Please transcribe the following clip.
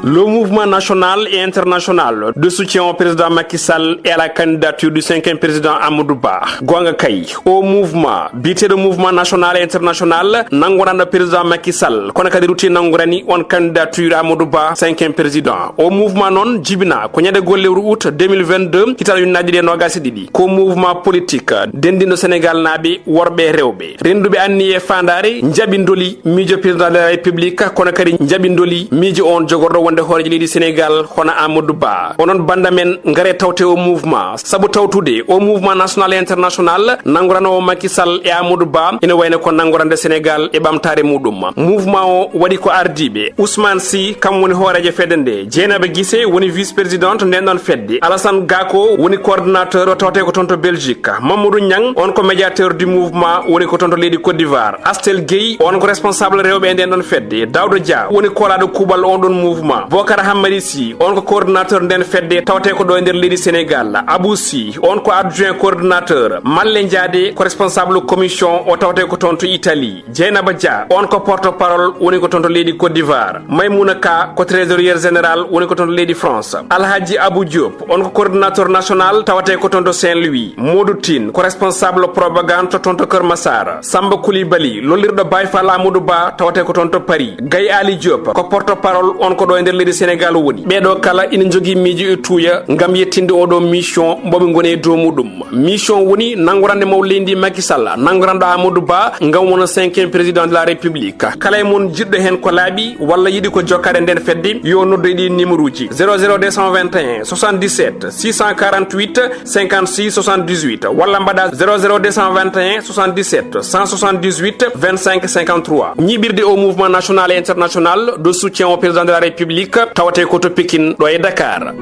Le mouvement national et international de soutien au président Macky Sall et à la candidature du 5e président Amadou Gonga Kay au mouvement bité de mouvement national et international nangoranda président Macky Sall kono kadi ruti nangorani on candidature Amadou 5e président au mouvement non jibina ko nyade gollewru août 2022 kital yu nadide no gasi didi ko mouvement politique dendino Sénégal nabi worbe rewbe rendube anni e fandare njabindoli mijo président de la république kono kadi njabindoli mijo on jogordo wonde horeji lidi Sénégal hono Amadou onon bandamen ngare tawte au mouvement sabu tawtude au mouvement national et international nangorano Macky Sall e Amadou ina wayne ko nangorande Sénégal e bamtare mudum mouvement o wadi ko ardibe Ousmane Sy kam woni horeje fedende Dieynaba Guissé woni vice présidente ndendon fedde Alassane Gako woni coordinateur o tawte ko tonto Belgique Mamadou Niang on ko médiateur du mouvement woni ko tonto leydi Côte d'Ivoire Astel Gueye on ko responsable rewbe ndendon fedde Daouda Dia woni kolado kubal on don mouvement Bokar Hamadi Sy on ko coordinateur nden fedde tawte ko do nder leydi Sénégal Abou Sy on ko adjoint coordinateur Malle Ndiade ko responsable commission o tawte ko tonto Italie Dieynaba Dia on ko porte-parole woni ko tonto leydi Côte d'Ivoire Maymouna Ka ko trésorier général woni ko tonto leydi France Alhaji Abou Diop on ko coordinateur national tawte ko tonto Saint-Louis Modou Tine ko responsable propagande to tonto Keur Massar Samba Koulibaly lolirdo Baye Fall Amadou tawte ko tonto Paris Gaye Ali Diop ko porte-parole on ko do nder leydi Sénégal woni bedo kala ina jogi miiji e tuuya ngam yettinde odo mission mbobe ngone do mudum mission woni nangorande mawlendi Macky Sall nangorando Amadou ngam wona 5e président de la république kala e mon jiddo hen ko laabi walla yidi ko jokkade nden fedde yo noddo e numéro ji 00221 77 648 56 78 walla mbada 00221 77 178 25 53 ñibirde au mouvement national et international de soutien au président de la république tawate ko to Pikine do e Dakar